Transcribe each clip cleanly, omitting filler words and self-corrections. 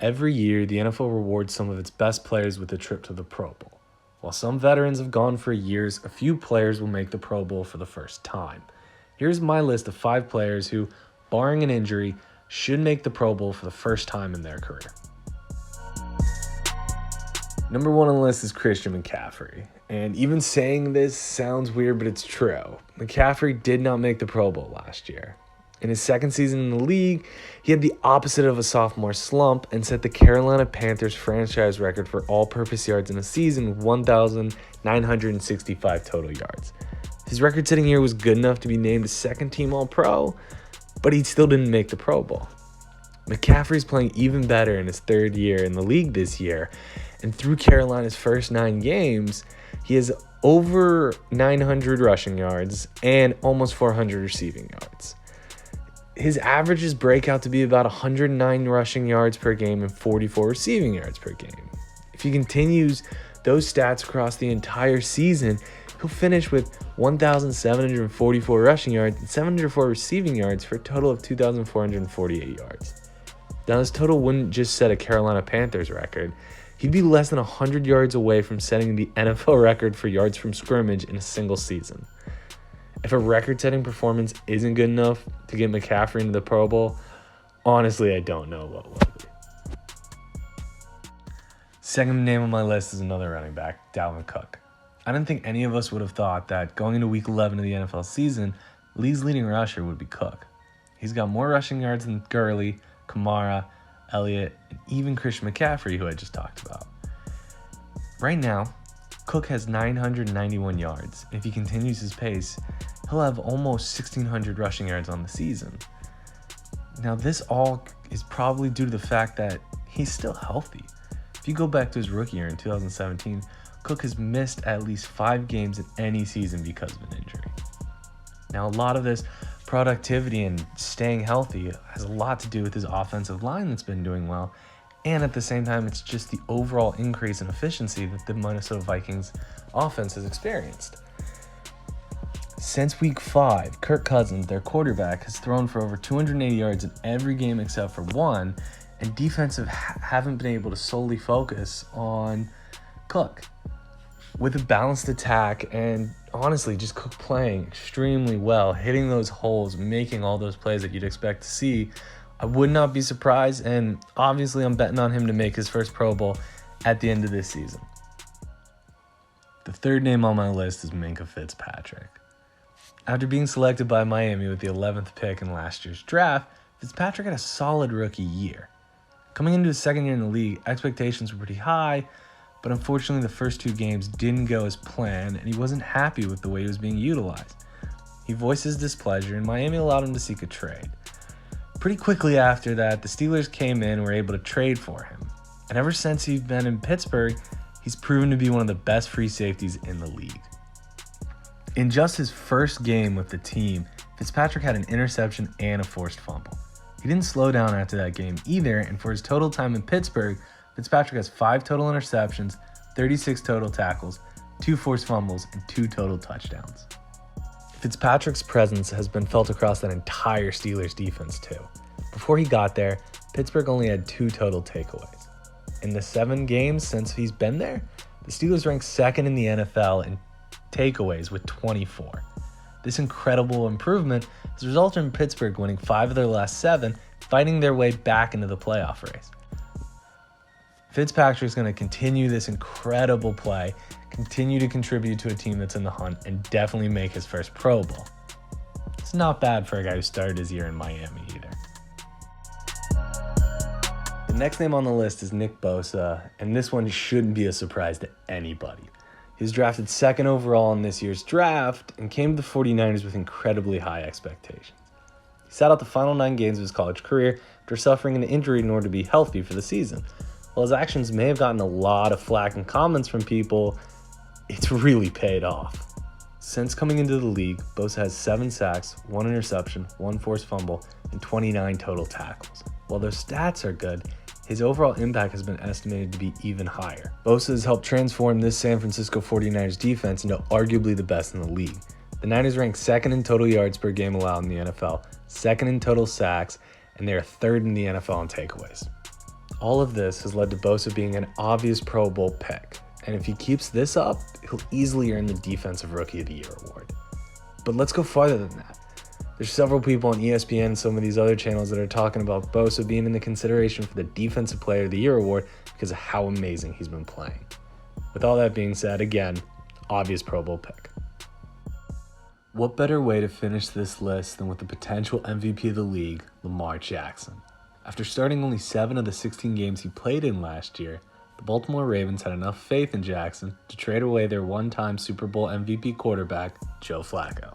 Every year, the NFL rewards some of its best players with a trip to the Pro Bowl. While some veterans have gone for years, a few players will make the Pro Bowl for the first time. Here's my list of 5 players who, barring an injury, should make the Pro Bowl for the first time in their career. Number 1 on the list is Christian McCaffrey. And even saying this sounds weird, but it's true. McCaffrey did not make the Pro Bowl last year. In his second season in the league, he had the opposite of a sophomore slump and set the Carolina Panthers franchise record for all-purpose yards in a season with 1,965 total yards. His record-setting year was good enough to be named a second-team All-Pro, but he still didn't make the Pro Bowl. McCaffrey's playing even better in his third year in the league this year, and through Carolina's first 9 games, he has over 900 rushing yards and almost 400 receiving yards. His averages break out to be about 109 rushing yards per game and 44 receiving yards per game. If he continues those stats across the entire season, he'll finish with 1,744 rushing yards and 704 receiving yards for a total of 2,448 yards. Now, this total wouldn't just set a Carolina Panthers record. He'd be less than 100 yards away from setting the NFL record for yards from scrimmage in a single season. If a record-setting performance isn't good enough to get McCaffrey into the Pro Bowl, honestly, I don't know what will be. Second name on my list is another running back, Dalvin Cook. I didn't think any of us would have thought that going into Week 11 of the NFL season, the league's leading rusher would be Cook. He's got more rushing yards than Gurley, Kamara, Elliott, and even Christian McCaffrey, who I just talked about. Right now, Cook has 991 yards. If he continues his pace, he'll have almost 1,600 rushing yards on the season. Now, this all is probably due to the fact that he's still healthy. If you go back to his rookie year in 2017, Cook has missed at least 5 games in any season because of an injury. Now, a lot of this productivity and staying healthy has a lot to do with his offensive line that's been doing well, and at the same time, it's just the overall increase in efficiency that the Minnesota Vikings offense has experienced. Since Week 5, Kirk Cousins, their quarterback, has thrown for over 280 yards in every game except for one, and defensive haven't been able to solely focus on Cook. With a balanced attack and honestly just Cook playing extremely well, hitting those holes, making all those plays that you'd expect to see, I would not be surprised, and obviously I'm betting on him to make his first Pro Bowl at the end of this season. The third name on my list is Minkah Fitzpatrick. After being selected by Miami with the 11th pick in last year's draft, Fitzpatrick had a solid rookie year. Coming into his second year in the league, expectations were pretty high, but unfortunately the first 2 games didn't go as planned, and he wasn't happy with the way he was being utilized. He voiced his displeasure, and Miami allowed him to seek a trade. Pretty quickly after that, the Steelers came in and were able to trade for him. And ever since he's been in Pittsburgh, he's proven to be one of the best free safeties in the league. In just his first game with the team, Fitzpatrick had an interception and a forced fumble. He didn't slow down after that game either, and for his total time in Pittsburgh, Fitzpatrick has 5 total interceptions, 36 total tackles, 2 forced fumbles, and 2 total touchdowns. Fitzpatrick's presence has been felt across that entire Steelers defense too. Before he got there, Pittsburgh only had 2 total takeaways. In the 7 games since he's been there, the Steelers ranked second in the NFL in takeaways with 24. This incredible improvement has resulted in Pittsburgh winning 5 of their last 7, fighting their way back into the playoff race. Fitzpatrick's going to continue this incredible play, continue to contribute to a team that's in the hunt, and definitely make his first Pro Bowl. It's not bad for a guy who started his year in Miami either. The next name on the list is Nick Bosa, and this one shouldn't be a surprise to anybody. He was drafted 2nd overall in this year's draft and came to the 49ers with incredibly high expectations. He sat out the final 9 games of his college career after suffering an injury in order to be healthy for the season. While his actions may have gotten a lot of flack and comments from people, it's really paid off. Since coming into the league, Bosa has 7 sacks, 1 interception, 1 forced fumble, and 29 total tackles. While those stats are good, his overall impact has been estimated to be even higher. Bosa has helped transform this San Francisco 49ers defense into arguably the best in the league. The Niners rank 2nd in total yards per game allowed in the NFL, 2nd in total sacks, and they are 3rd in the NFL in takeaways. All of this has led to Bosa being an obvious Pro Bowl pick, and if he keeps this up, he'll easily earn the Defensive Rookie of the Year award. But let's go farther than that. There's several people on ESPN and some of these other channels that are talking about Bosa being in the consideration for the Defensive Player of the Year award because of how amazing he's been playing. With all that being said, again, obvious Pro Bowl pick. What better way to finish this list than with the potential MVP of the league, Lamar Jackson? After starting only 7 of the 16 games he played in last year, the Baltimore Ravens had enough faith in Jackson to trade away their one-time Super Bowl MVP quarterback, Joe Flacco.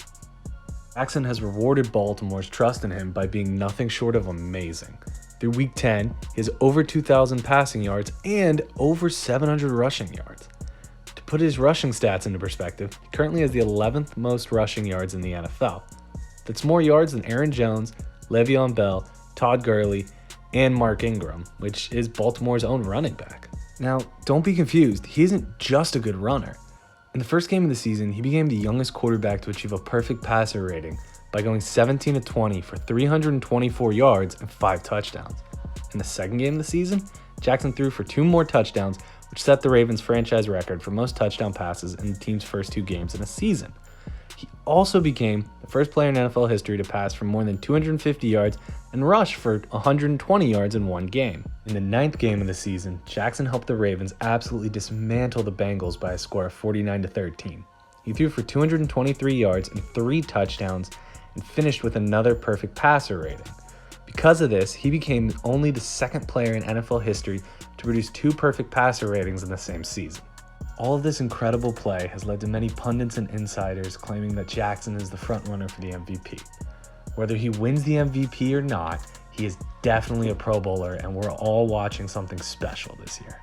Jackson has rewarded Baltimore's trust in him by being nothing short of amazing. Through Week 10, he has over 2,000 passing yards and over 700 rushing yards. To put his rushing stats into perspective, he currently has the 11th most rushing yards in the NFL. That's more yards than Aaron Jones, Le'Veon Bell, Todd Gurley, and Mark Ingram, which is Baltimore's own running back. Now, don't be confused, he isn't just a good runner. In the first game of the season, he became the youngest quarterback to achieve a perfect passer rating by going 17-20 for 324 yards and 5 touchdowns. In the second game of the season, Jackson threw for 2 more touchdowns, which set the Ravens' franchise record for most touchdown passes in the team's first 2 games in a season. He also became the first player in NFL history to pass for more than 250 yards and rush for 120 yards in 1 game. In the 9th game of the season, Jackson helped the Ravens absolutely dismantle the Bengals by a score of 49-13. He threw for 223 yards and 3 touchdowns and finished with another perfect passer rating. Because of this, he became only the 2nd player in NFL history to produce 2 perfect passer ratings in the same season. All of this incredible play has led to many pundits and insiders claiming that Jackson is the frontrunner for the MVP. Whether he wins the MVP or not, he is definitely a Pro Bowler, and we're all watching something special this year.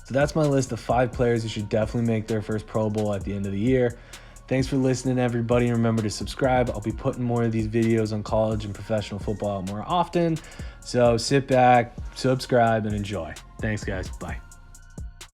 So that's my list of 5 players who should definitely make their first Pro Bowl at the end of the year. Thanks for listening, everybody. Remember to subscribe. I'll be putting more of these videos on college and professional football out more often. So sit back, subscribe, and enjoy. Thanks, guys. Bye.